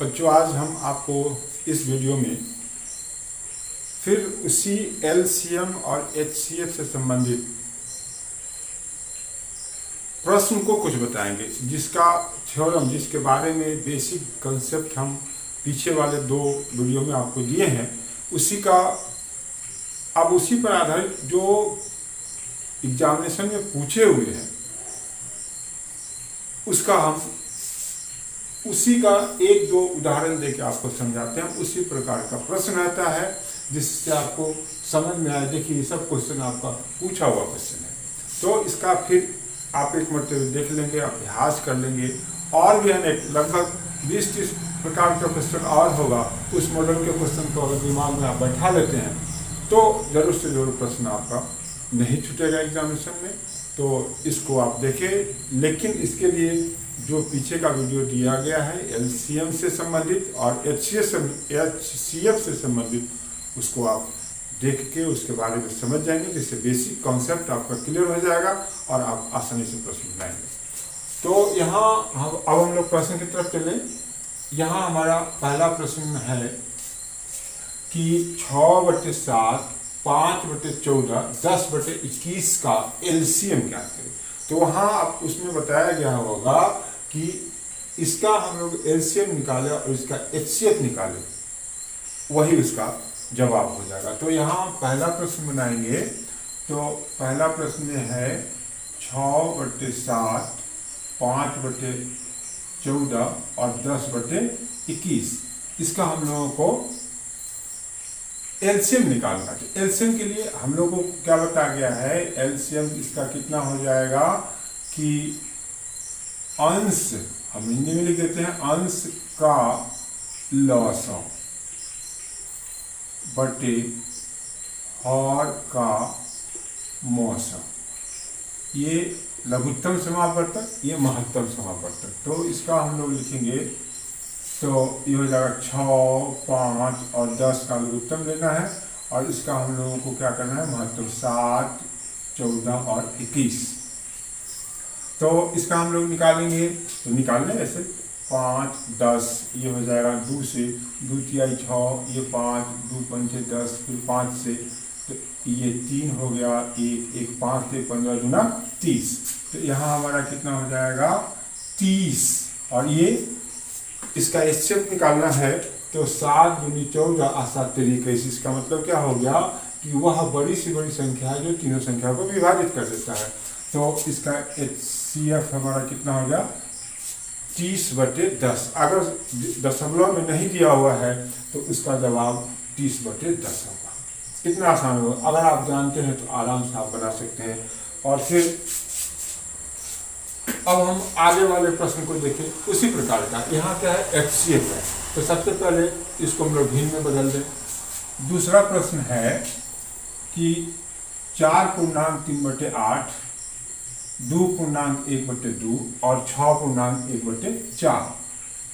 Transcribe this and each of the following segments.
बच्चों, आज हम आपको इस वीडियो में फिर उसी एलसीएम और एचसीएफ से संबंधित प्रश्न को कुछ बताएंगे, जिसका थ्योरम, जिसके बारे में बेसिक कंसेप्ट हम पीछे वाले 2 वीडियो में आपको दिए हैं, उसी का अब उसी पर आधारित जो एग्जामिनेशन में पूछे हुए हैं उसका हम उसी का 1-2 उदाहरण देके आपको समझाते हैं। उसी प्रकार का प्रश्न रहता है जिससे आपको समझ में आए। देखिए, ये सब क्वेश्चन आपका पूछा हुआ क्वेश्चन है, तो इसका फिर आप एक मरतबा देख लेंगे, अभ्यास कर लेंगे। और भी अनेक लगभग 20-30 प्रकार का क्वेश्चन और होगा। उस मॉडल के क्वेश्चन को अगर दिमाग में आप बैठा लेते हैं तो जरूर से जरूर प्रश्न आपका नहीं छूटेगा एग्जामिनेशन में। तो इसको आप देखें, लेकिन इसके लिए जो पीछे का वीडियो दिया गया है एलसीएम से संबंधित और एचसीएफ से संबंधित, उसको आप देख के उसके बारे में समझ जाएंगे, जिससे बेसिक कॉन्सेप्ट आपका क्लियर हो जाएगा और आप आसानी से प्रश्न बनाएंगे। तो यहाँ अब हम लोग प्रश्न की तरफ चलें। यहाँ हमारा पहला प्रश्न है कि 6/7, 5/14, 10/21 का एलसीएम क्या करें। तो वहाँ आप उसमें बताया गया होगा कि इसका हम लोग एलसीएम निकाले और इसका एचसीएफ निकाले, वही उसका जवाब हो जाएगा। तो यहाँ पहला प्रश्न बनाएंगे। तो पहला प्रश्न है 6/7, 5/14 और 10/21। इसका हम लोगों को एलसीएम निकालना है। एलसीएम के लिए हम लोगों को क्या बताया गया है, एलसीएम इसका कितना हो जाएगा कि अंश, हम हिंदी में लिख देते हैं, अंश का लॉसम बटे हर का मौसम। ये लघुत्तम समापवर्तक, ये महत्तम समापवर्तक। तो इसका हम लोग लिखेंगे, तो ये हो जाएगा 6, 5 और 10 का लघुत्तम लेना है और इसका हम लोगों को क्या करना है, महत्तम 7, 14 और 21। तो इसका हम लोग निकालेंगे, तो निकाल लें ऐसे 5, 10, ये हो जाएगा 2 से, 2 तिहाई 6, ये 5, 2 पंचे 10, फिर 5 से, तो ये 3 हो गया, 1 5 से 15 दूना 30। तो यहाँ हमारा कितना हो जाएगा 30। और ये इसका एचसीएफ निकालना है, तो 7 दूनी 14 और 7 तेरी 21। इसका मतलब क्या हो गया कि वह बड़ी से बड़ी संख्या है जो तीनों संख्या को विभाजित कर देता है। तो इसका एचसीएफ हमारा कितना हो गया 30/10। अगर दशमलव में नहीं दिया हुआ है तो इसका जवाब 30/10 होगा। कितना आसान होगा, अगर आप जानते हैं तो आराम से आप बना सकते हैं। और फिर अब हम आगे वाले प्रश्न को देखें उसी प्रकार का। यहाँ क्या है, एचसीएफ है। तो सबसे पहले इसको हम लोग भिन्न में बदल दें। दूसरा प्रश्न है कि 4.3/8, 2.1/2 और 6.1/4।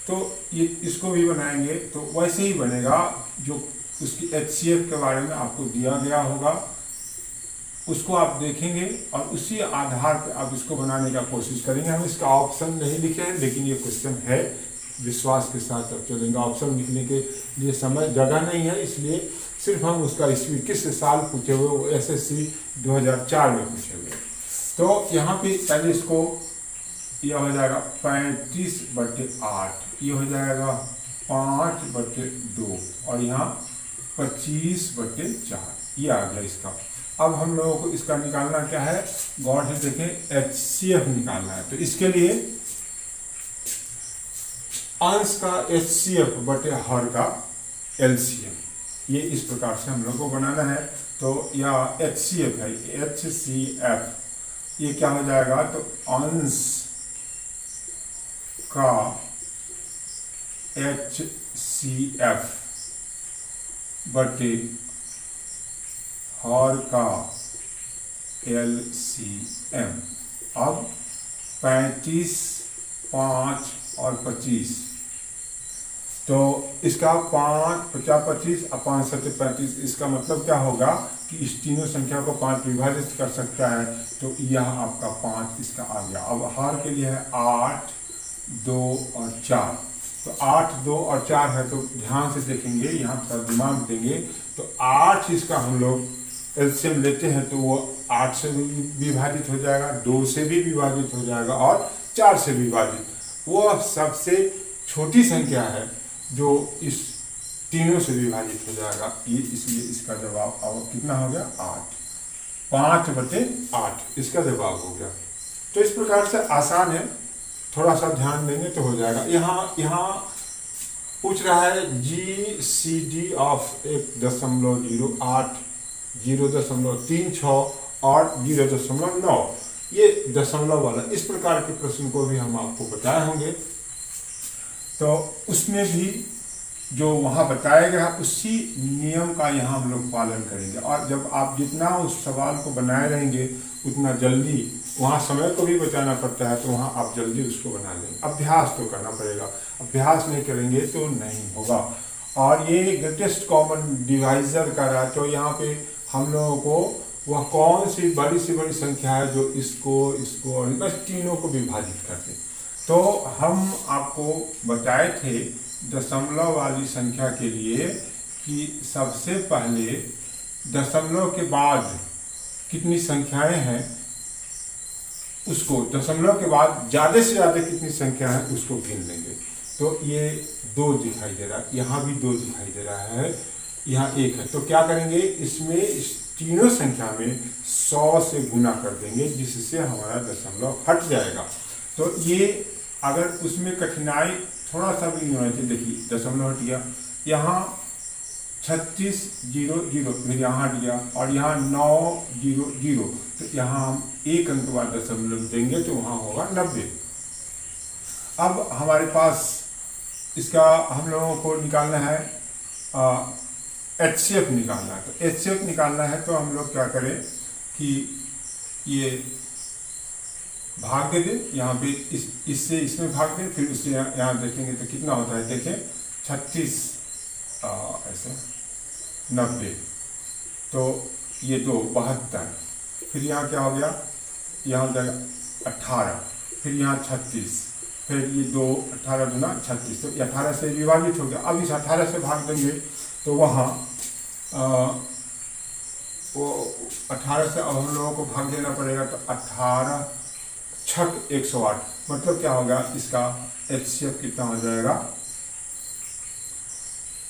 तो ये इसको भी बनाएंगे तो वैसे ही बनेगा जो उसकी एचसीएफ के बारे में आपको दिया गया होगा, उसको आप देखेंगे और उसी आधार पर आप इसको बनाने का कोशिश करेंगे। हम इसका ऑप्शन नहीं लिखे हैं, लेकिन ये क्वेश्चन है, विश्वास के साथ अब चलेंगे। ऑप्शन लिखने के लिए समय जगह नहीं है, इसलिए सिर्फ हम उसका ईस्वी किस साल पूछे हुए, वो एसएससी 2004 में पूछे हुए। तो यहाँ पे पहले इसको, यह हो जाएगा 35/8, ये हो जाएगा 5/2 और यहाँ 25/4, ये आ गया इसका। अब हम लोगों को इसका निकालना क्या है, गौर से देखें, एचसीएफ निकालना है। तो इसके लिए अंश का एचसीएफ बटे हर का एलसीएम, ये इस प्रकार से हम लोग को बनाना है। तो यह एचसीएफ है, एचसीएफ ये क्या हो जाएगा, तो अंश का एचसीएफ बटे हर का एलसीएम। अब 35, 5 और 25, तो इसका 5, 50, 25 और 5 7 35। इसका मतलब क्या होगा कि इस तीनों संख्या को 5 विभाजित कर सकता है। तो यह आपका 5 इसका आ गया। अब हर के लिए है 8, 2 और 4। तो 8, 2 और 4 है, तो ध्यान से देखेंगे, यहाँ थोड़ा दिमाग देंगे। तो 8 इसका हम लोग एलसीएम लेते हैं तो वो 8 से भी विभाजित हो जाएगा, 2 से भी विभाजित हो जाएगा और 4 से विभाजित। वो सबसे छोटी संख्या है जो इस तीनों से विभाजित हो जाएगा। ये इसलिए इसका जवाब अब कितना हो गया? 8। 5/8 इसका जवाब हो गया। तो इस प्रकार से आसान है, थोड़ा सा ध्यान देंगे तो हो जाएगा। यहाँ पूछ रहा है GCD ऑफ 1.08, 0.36 और 0.9, ये दशमलव वाला, इस प्रकार के प्रश्न को भी हम आपको बताए होंगे। तो उसमें भी जो वहाँ बताया गया उसी नियम का यहाँ हम लोग पालन करेंगे। और जब आप जितना उस सवाल को बनाए रहेंगे उतना जल्दी, वहाँ समय को भी बचाना पड़ता है, तो वहाँ आप जल्दी उसको बना लेंगे। अभ्यास तो करना पड़ेगा, अभ्यास नहीं करेंगे तो नहीं होगा। और ये ग्रेटेस्ट कॉमन डिवाइजर का रहा, तो यहाँ पे हम लोगों को वह कौन सी बड़ी से बड़ी संख्या है जो इसको और बस तीनों को विभाजित कर दे। तो हम आपको बताए थे दशमलव वाली संख्या के लिए कि सबसे पहले दशमलव के बाद कितनी संख्याएं हैं, उसको दशमलव के बाद ज़्यादा से ज़्यादा कितनी संख्या है उसको गिन लेंगे। तो ये 2 दिखाई दे रहा है, यहाँ भी 2 दिखाई दे रहा है, यहाँ 1 है। तो क्या करेंगे, इसमें इस तीनों संख्या में 100 से गुना कर देंगे, जिससे हमारा दशमलव हट जाएगा। तो ये अगर उसमें कठिनाई थोड़ा सा भी नहीं होना चाहिए। देखिए दशमलव हट गया, यहाँ 36 0 0, फिर यहाँ हट गया, और यहाँ 9 0 0, तो यहाँ हम 1 अंक बाद दशमलव देंगे तो वहाँ होगा 90। अब हमारे पास इसका हम लोगों को निकालना है HCF निकालना है। तो HCF निकालना है तो हम लोग क्या करें कि ये भाग दे दें, यहाँ पे इससे इसमें भाग दें, फिर उससे यहाँ देखेंगे तो कितना होता है। देखें 36 ऐसे 90, तो ये 2 72, फिर यहाँ क्या हो गया, यहाँ हो जाएगा 18, फिर यहाँ 36, फिर ये 2 18 दूना 36, तो 18 से विभाजित हो गया। अब इस 18 से भाग देंगे तो वहाँ वो 18 से अब हम लोगों को भाग देना पड़ेगा। तो 18 छक 108, मतलब क्या होगा, इसका HCF कितना हो जाएगा,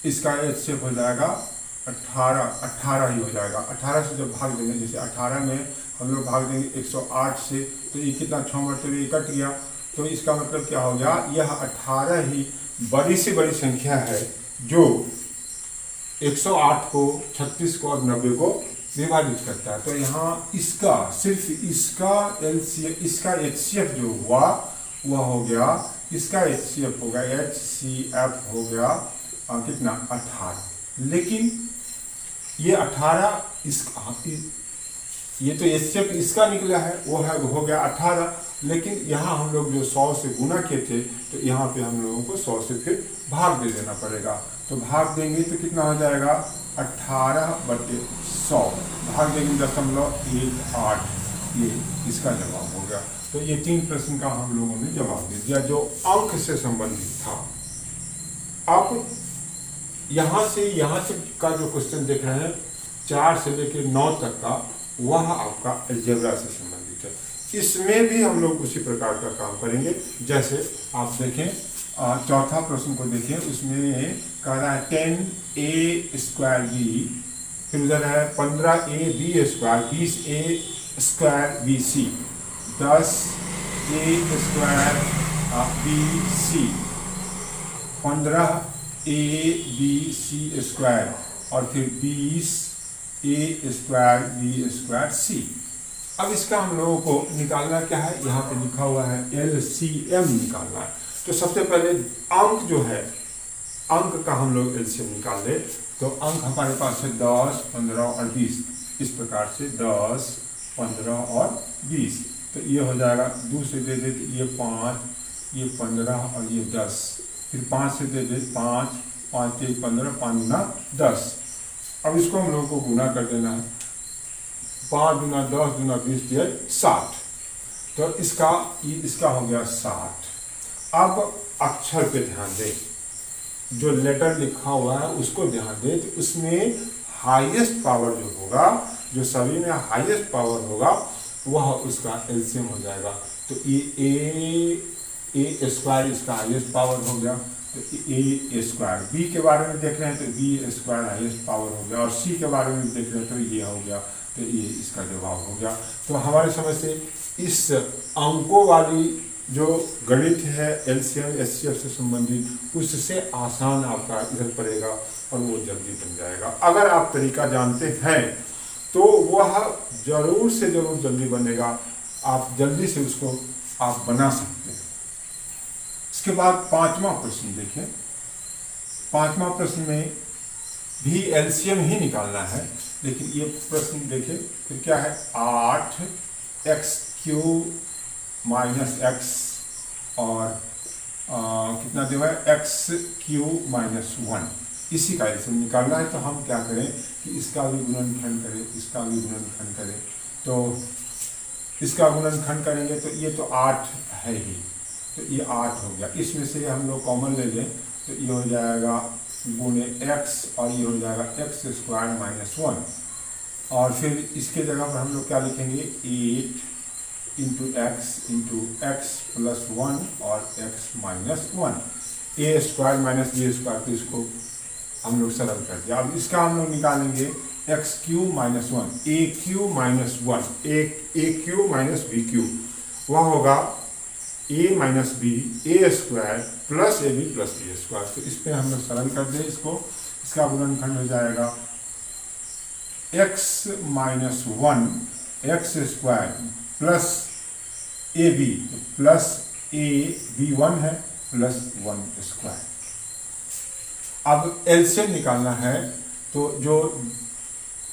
इसका HCF हो जाएगा 18 ही हो जाएगा। 18 से जब भाग देंगे, जैसे 18 में हम लोग भाग देंगे 108 से, तो ये कितना 6 मरतबे कट गया। तो इसका मतलब क्या हो गया, यह 18 ही बड़ी से बड़ी संख्या है जो 108 को, 36 को और 90 को विभाजित करता है। तो यहाँ इसका सिर्फ इसका LCF, इसका HCF जो हुआ वह हो गया, इसका HCF होगा, HCF हो गया कितना 18। लेकिन ये 18 ये तो HCF इसका निकला है, वो हो गया 18, लेकिन यहाँ हम लोग जो 100 से गुना किए थे, तो यहाँ पे हम लोगों को 100 से फिर भाग दे देना पड़ेगा। तो भाग देंगे तो कितना हो जाएगा, 18/100, भाग देंगे 0.18, ये इसका जवाब हो गया। तो ये 3 प्रश्न का हम लोगों ने जवाब दे दिया जो अंक से संबंधित था। अब यहाँ से का जो क्वेश्चन देख रहे हैं 4 से लेकर 9 तक का, वह आपका अलजेब्रा से संबंधित है। इसमें भी हम लोग उसी प्रकार का काम करेंगे। जैसे आप देखें चौथा प्रश्न को देखें, उसमें कह रहा है 10a²b, फिर उधर है 15ab², 20a²bc, 10a²bc, 15abc² और फिर 20a²b²c। अब इसका हम लोगों को निकालना क्या है, यहाँ पे लिखा हुआ है LCM निकालना है। तो सबसे पहले अंक जो है, अंक का हम लोग LCM निकाल ले। तो अंक हमारे पास है 10, 15 और 20, इस प्रकार से 10, 15 और 20। तो ये हो जाएगा, 2 से दे दे ये 5, ये 15 और ये 10, फिर 5 से दे दे 5, 5 से 15, 5 गुना 10। अब इसको हम लोगों को गुना कर देना है, 5 गुना 10 गुना 20 दिया 60। तो इसका हो गया 60। अब अक्षर पे ध्यान दें, जो लेटर लिखा हुआ है उसको ध्यान दें, तो उसमें हाईएस्ट पावर जो होगा, जो सभी में हाईएस्ट पावर होगा, वह उसका एलसीएम हो जाएगा। तो ए स्क्वायर इसका हाईएस्ट पावर हो गया, तो ए स्क्वायर। बी के बारे में देख रहे हैं तो बी स्क्वायर हाईएस्ट पावर हो गया, और सी के बारे में देख रहे हैं तो ये हो गया, तो ये इसका जवाब हो गया। तो हमारे समझ से इस अंकों वाली जो गणित है एलसीएम एचसीएफ से संबंधित, उससे आसान आपका इधर पड़ेगा और वो जल्दी बन जाएगा। अगर आप तरीका जानते हैं तो वह जरूर से जरूर जल्दी बनेगा, आप जल्दी से उसको आप बना सकते हैं। इसके बाद पांचवा प्रश्न देखें। पांचवा प्रश्न में भी एलसीएम ही निकालना है, लेकिन ये प्रश्न देखें फिर क्या है, 8x³ - x और कितना जो है x³ - 1, इसी का एलसीएम निकालना है। तो हम क्या करें कि इसका भी गुणनखंड करें, इसका भी गुणनखंड करें। तो इसका गुणनखंड करेंगे तो ये तो 8 है ही, तो ये 8 हो गया। इसमें से हम लोग कॉमन ले लें तो ये हो जाएगा गुणे x, और ये हो जाएगा x² - 1, और फिर इसके जगह पर हम लोग क्या लिखेंगे, 8 × x + 1 और x - 1, a² - b², तो इसको हम लोग सरल कर दिया। अब इसका हम लोग निकालेंगे x³ - 1, a³ - 1, a³ - b³, वह होगा a - b a² + ab + b²। तो इस पर हम लोग सरल कर दें इसको, इसका गुणनखंड हो जाएगा x - 1 x² + ab + ab1 है +1²। अब एलसीएम निकालना है, तो जो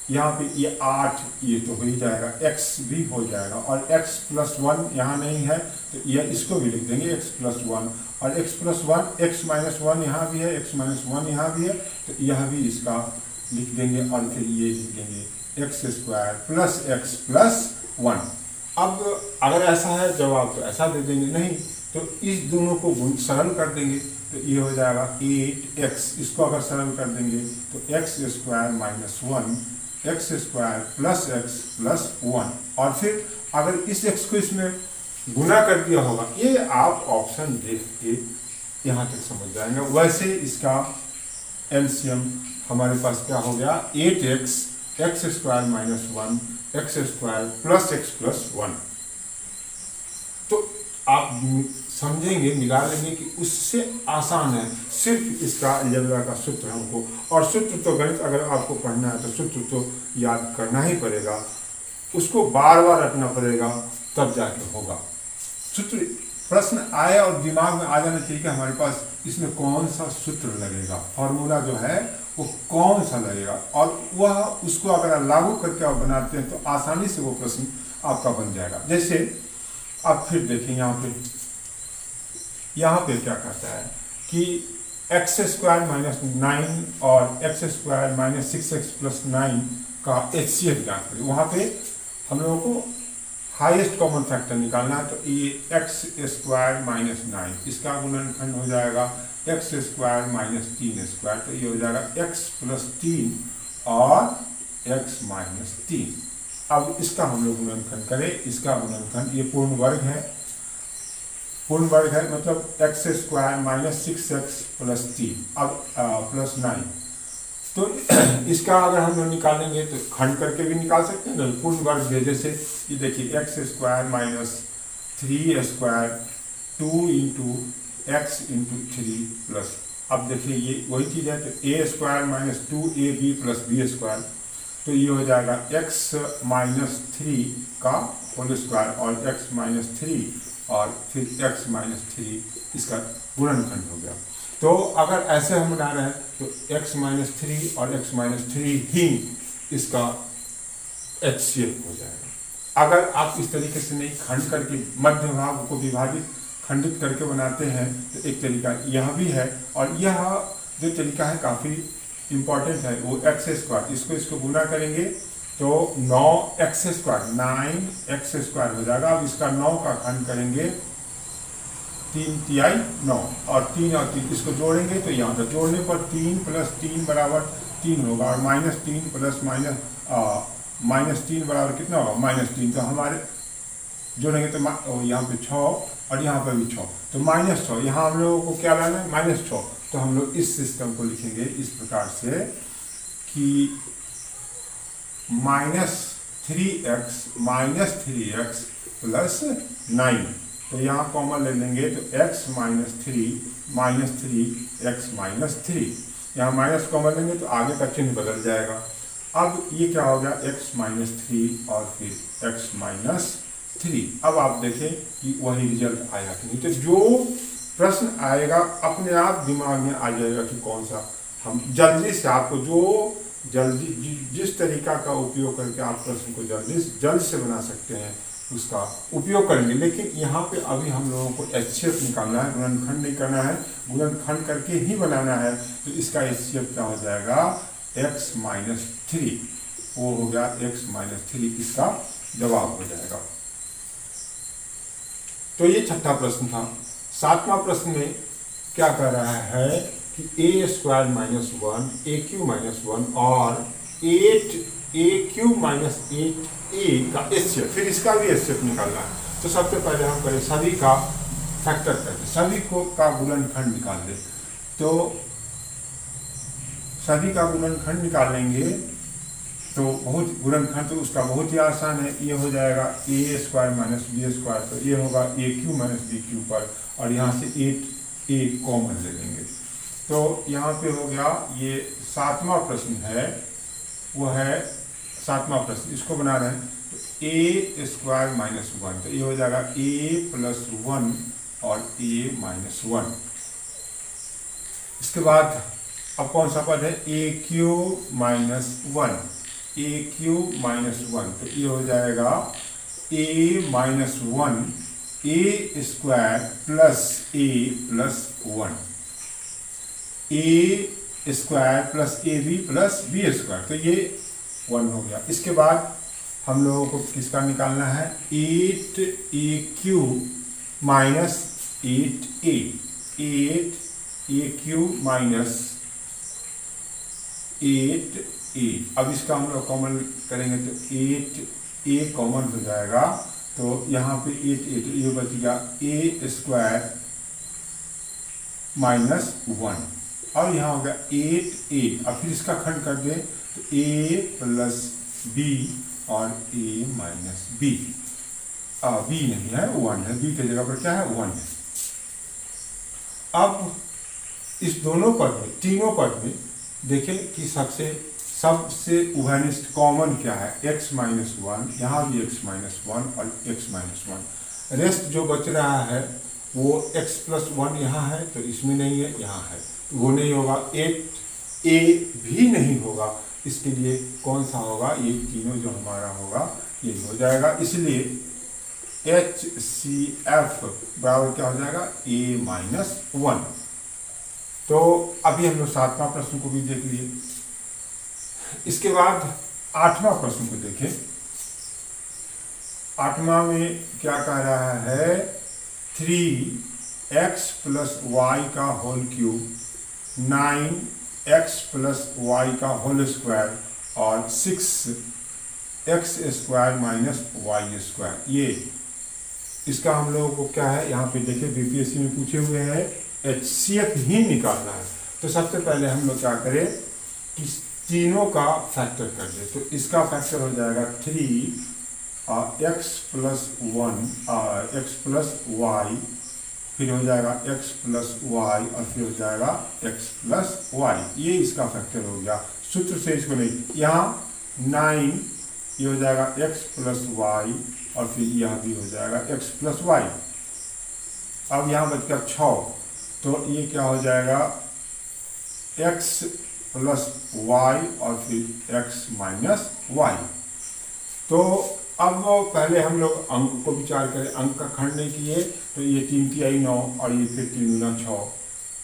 यहाँ पे ये 8 ये तो हो ही जाएगा, x भी हो जाएगा, और x + 1 यहाँ नहीं है तो यह इसको भी लिख देंगे x + 1, और x + 1 x - 1 यहाँ भी है, x - 1 यहाँ भी है, तो यह भी इसका लिख देंगे, और फिर ये लिख देंगे x² + x + 1। अब अगर ऐसा है जवाब तो ऐसा दे देंगे, नहीं तो इस दोनों को सरल कर देंगे, तो ये हो जाएगा 8x, इसको अगर सरल कर देंगे तो x² - 1 x² + x + 1, और फिर अगर इस x को इसमें गुना कर दिया होगा, ये आप ऑप्शन देख के यहाँ तक समझ जाएंगे। वैसे इसका एलसीएम हमारे पास क्या हो गया, 8x x² - 1 x² + x + 1। तो आप समझेंगे, मिला लेंगे कि उससे आसान है, सिर्फ इसका अलजेब्रा का सूत्र हमको, और सूत्र तो गणित अगर आपको पढ़ना है तो सूत्र तो याद करना ही पड़ेगा, उसको बार बार रटना पड़ेगा, तब जाके होगा। सूत्र प्रश्न आए और दिमाग में आ जाना चाहिए कि हमारे पास इसमें कौन सा सूत्र लगेगा, फॉर्मूला जो है वो कौन सा लगेगा, और वह उसको अगर लागू करके आप बनाते हैं तो आसानी से वो प्रश्न आपका बन जाएगा। जैसे आप फिर देखें यहाँ पे क्या कहता है कि x² - 9 और x² - 6x + 9 का HCF ज्ञात करें। वहाँ पे हम लोगों को हाईएस्ट कॉमन फैक्टर निकालना है, तो ये x² - 9, इसका गुणनखंड हो जाएगा x² - 3², तो ये हो जाएगा x + 3 और x - 3। अब इसका हम लोग गुणनखंड करें, इसका गुणनखंड, ये पूर्ण वर्ग है, पूर्ण वर्ग है मतलब x² - 6x + 3 अब +9। तो इसका अगर हम लोग निकालेंगे तो खंड करके भी निकाल सकते हैं ना, पूर्ण वर्ग है। जैसे ये देखिए x² - 3² 2 × x × 3 प्लस, अब देखिए ये वही चीज़ है, तो a² - 2ab + b², तो ये हो जाएगा x - 3 का होल स्क्वायर और x - 3 और फिर x - 3, इसका गुणनखंड हो गया। तो अगर ऐसे हम बना रहे हैं तो x - 3 और x - 3 ही इसका HCF हो जाएगा। अगर आप इस तरीके से नहीं खंड करके मध्य भाग को विभाजित खंडित करके बनाते हैं तो एक तरीका यह भी है, और यह जो तरीका है काफ़ी इम्पॉर्टेंट है, वो x², इसको गुना करेंगे तो 9x², 9x² हो जाएगा। अब इसका 9 का खंड करेंगे 3 तिहाई 9 और 3 इसको जोड़ेंगे तो यहाँ तक जोड़ने पर 3 + 3 बराबर 3 होगा और -3 प्लस -3 बराबर कितना होगा -3। तो हमारे जोड़ेंगे तो यहाँ पे 6 और यहाँ पर भी 6 तो -6। यहाँ हम लोगों को क्या लाना है -6। तो हम लोग इस सिस्टम को लिखेंगे इस प्रकार से कि -3x प्लस 9। तो यहाँ कॉमन ले लेंगे तो x -3 यहाँ माइनस कॉमन लेंगे तो आगे का चिन्ह बदल जाएगा। अब ये क्या हो गया x -3 और फिर x -3। अब आप देखें कि वही रिजल्ट आएगा कि नहीं। तो जो प्रश्न आएगा अपने आप दिमाग में आ जाएगा कि कौन सा हम जल्दी से आपको जो जल्दी जिस तरीका का उपयोग करके आप प्रश्न को जल्द से बना सकते हैं उसका उपयोग करेंगे। लेकिन यहाँ पे अभी हम लोगों को HCF निकालना है, गुणनखंड नहीं करना है, गुणनखंड करके ही बनाना है। तो इसका HCF क्या हो जाएगा x -3। वो हो गया x -3, इसका जवाब हो जाएगा। तो ये छठा प्रश्न था। सातवां प्रश्न में क्या कर रहा है कि a² - 1 aq - 1 और 8aq - 8a का HCF, फिर इसका भी HCF निकालना है। तो सबसे पहले हम करें सभी का फैक्टर करके सभी को का गुणनखंड निकाल दें। तो सभी का गुणनखंड निकालेंगे तो बहुत गुणनखंड तो उसका बहुत ही आसान है। ये हो जाएगा a² - b²। तो ये होगा aq - bq पर और यहाँ से 8a कॉमन ले लेंगे। तो यहाँ पे हो गया ये सातवां प्रश्न है, वो है सातवां प्रश्न, इसको बना रहे हैं। तो a² - 1 तो ये हो जाएगा a + 1 और a - 1। इसके बाद अब कौन सा पद है aq - 1 aq - 1। तो ये हो जाएगा a - 1 a² + a + 1 a² + ab + b²। तो ये 1 हो गया। इसके बाद हम लोगों को किसका निकालना है 8aq - 8a 8aq - 8a। अब इसका हम लोग कॉमन करेंगे तो 8a कॉमन हो जाएगा। तो यहाँ पे 8a तो ये बच गया a² - 1 और यहाँ हो गया 8a। अब फिर इसका खंड कर दें तो a + b और a - b। b नहीं है 1 है, b की जगह पर क्या है 1 है। अब इस दोनों पद में तीनों पद में देखें कि सबसे उभयनिष्ठ कॉमन क्या है x - 1। यहाँ भी x - 1 और x - 1। रेस्ट जो बच रहा है वो x + 1 यहाँ है तो इसमें नहीं है, यहाँ है तो वो नहीं होगा। 8a भी नहीं होगा। इसके लिए कौन सा होगा ये तीनों जो हमारा होगा ये हो जाएगा। इसलिए HCF बराबर क्या हो जाएगा a - 1। तो अभी हम लोग सातवां प्रश्न को भी देख लिए। इसके बाद आठवां प्रश्न को देखें। आठवां में क्या कह रहा है 3x + y का होल क्यूब 9x + y का होल स्क्वायर और 6x² - y²। ये इसका हम लोगों को क्या है यहाँ पे देखिए बीपीएससी में पूछे हुए हैं HCF ही निकालना है। तो सबसे पहले हम लोग क्या करें कि तीनों का फैक्टर कर दे। तो इसका फैक्टर हो जाएगा 3x + 1 x + y, फिर हो जाएगा x + y और फिर हो जाएगा x + y। ये इसका फैक्टर हो गया। सूत्र से इसको नहीं, यहाँ 9 ये हो जाएगा x + y और फिर यहाँ भी हो जाएगा x + y। अब यहाँ बच गया 6 तो ये क्या हो जाएगा x + y और फिर x - y। तो अब पहले हम लोग अंक को विचार करें। अंक का खंड नहीं किए तो ये 3 तिहाई 9 और ये फिर 3 × 6।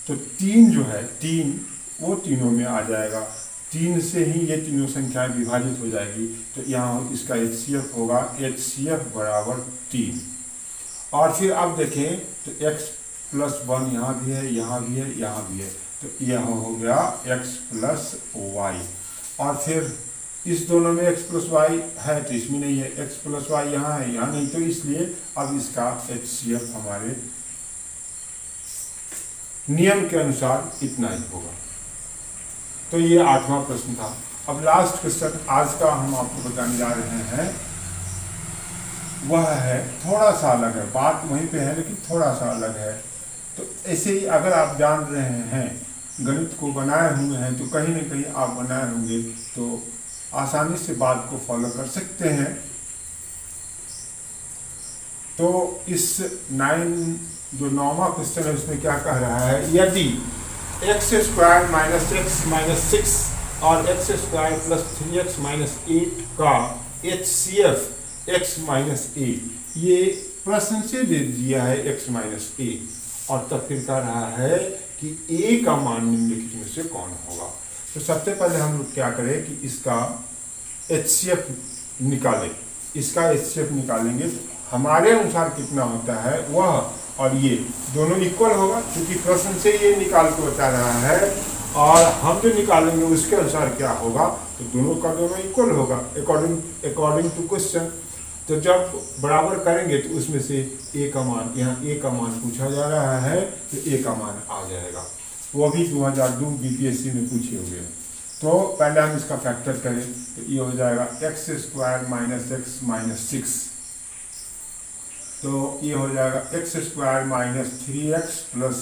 तो 3 जो है 3 वो तीनों में आ जाएगा। 3 से ही ये तीनों संख्याएं विभाजित हो जाएगी। तो यहाँ इसका HCF होगा HCF = 3। और फिर अब देखें तो x +1 यहाँ भी है, यहाँ भी है, यहाँ भी है, तो यह हो गया x + y। और फिर इस दोनों में x + y है तो इसमें नहीं है, x + y यहाँ है, यहाँ नहीं, तो इसलिए अब इसका HCF हमारे नियम के अनुसार इतना ही होगा। तो ये 8वां प्रश्न था। अब लास्ट क्वेश्चन आज का हम आपको बताने जा रहे हैं, वह है थोड़ा सा अलग है, बात वहीं पे है लेकिन थोड़ा सा अलग है। तो ऐसे ही अगर आप जान रहे हैं, गणित को बनाए हुए हैं, तो कहीं ना कहीं आप बनाए होंगे तो आसानी से बात को फॉलो कर सकते हैं। तो इस 9वां क्वेश्चन है, उसमें क्या कह रहा है, यदि x² - x - 6 और x² + 3x - 8 का HCF x - a, ये प्रश्न से दे दिया है x - a, और तब फिर कह रहा है कि a का मान निम्नलिखित में से कौन होगा। तो सबसे पहले हम लोग क्या करें कि इसका HCF निकालें। इसका HCF निकालेंगे, हमारे अनुसार कितना होता है वह और ये दोनों इक्वल होगा, क्योंकि प्रश्न से ये निकाल के बता रहा है, और हम जो निकालेंगे उसके अनुसार क्या होगा, तो दोनों का दोनों इक्वल होगा अकॉर्डिंग टू क्वेश्चन। तो जब बराबर करेंगे तो उसमें से a का मान, यहाँ a का मान पूछा जा रहा है तो a का मान आ जाएगा। वो भी 2002 BPSC में पूछे हुए हैं। तो पहले हम इसका फैक्टर करें तो ये हो जाएगा x² - x - 6, तो ये हो जाएगा x² - 3x +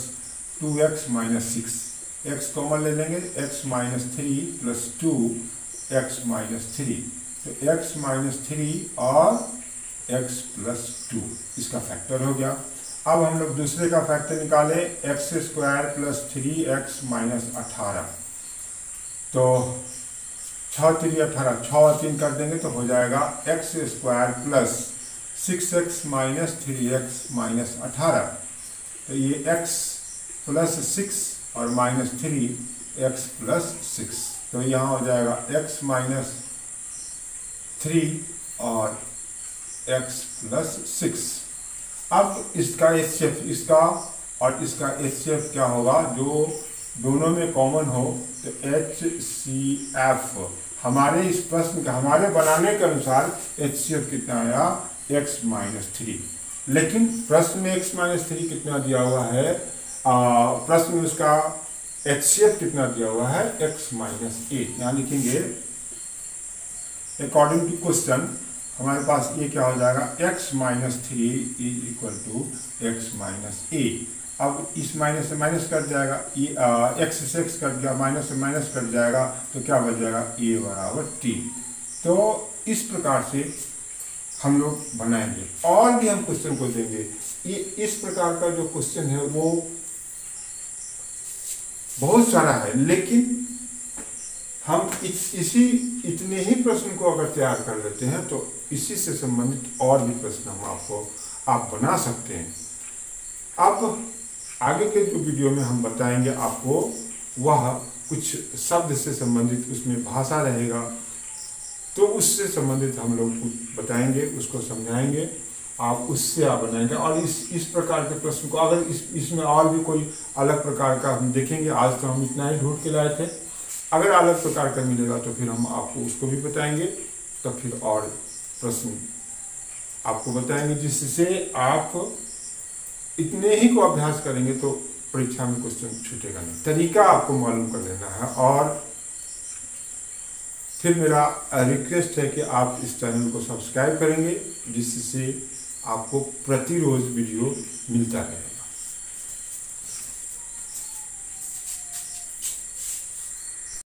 2x - 6, x common ले लेंगे, x - 3 + 2x - 3, तो x - 3 और x + 2 इसका फैक्टर हो गया। अब हम लोग दूसरे का फैक्टर निकालें, x² + 3x - 18, तो 6 3 18, 6 और 3 कर देंगे तो हो जाएगा x² + 6x - 3x - 18, तो ये x + 6 और -3 x + 6, तो यहाँ हो जाएगा x - 3 और x + 6। अब इसका HCF, इसका और इसका HCF क्या होगा, जो दोनों में कॉमन हो, तो HCF हमारे इस प्रश्न का, हमारे बनाने के अनुसार HCF कितना आया, x - 3, लेकिन प्रश्न में x - 3 कितना दिया हुआ है, प्रश्न में उसका HCF कितना दिया हुआ है, x - 8। यहाँ लिखेंगे अकॉर्डिंग टू क्वेश्चन हमारे पास ये क्या हो जाएगा, x - 3 = x - a। अब इस माइनस से माइनस कट जाएगा, ये x से x कट गया, माइनस से माइनस कट जाएगा, तो क्या बच जाएगा, a = t। तो इस प्रकार से हम लोग बनाएंगे, और भी हम क्वेश्चन को देंगे। ये इस प्रकार का जो क्वेश्चन है वो बहुत सारा है, लेकिन हम इतने ही प्रश्न को अगर तैयार कर लेते हैं तो इसी से संबंधित और भी प्रश्न हम आप बना सकते हैं। अब आगे के जो वीडियो में हम बताएंगे आपको, वह कुछ शब्द से संबंधित उसमें भाषा रहेगा, तो उससे संबंधित हम लोग कुछ बताएंगे, उसको समझाएंगे, आप उससे आप बनाएंगे। और इस प्रकार के प्रश्न को अगर इसमें और भी कोई अलग प्रकार का हम देखेंगे, आज तो हम इतना ही ढूंढ के लाए थे, अगर अलग प्रकार का मिलेगा तो फिर हम आपको उसको भी बताएंगे, तो फिर और प्रश्न आपको बताएंगे, जिससे आप इतने ही को अभ्यास करेंगे तो परीक्षा में क्वेश्चन छूटेगा नहीं। तरीका आपको मालूम कर लेना है। और फिर मेरा रिक्वेस्ट है कि आप इस चैनल को सब्सक्राइब करेंगे, जिससे आपको प्रतिरोज वीडियो मिलता रहे।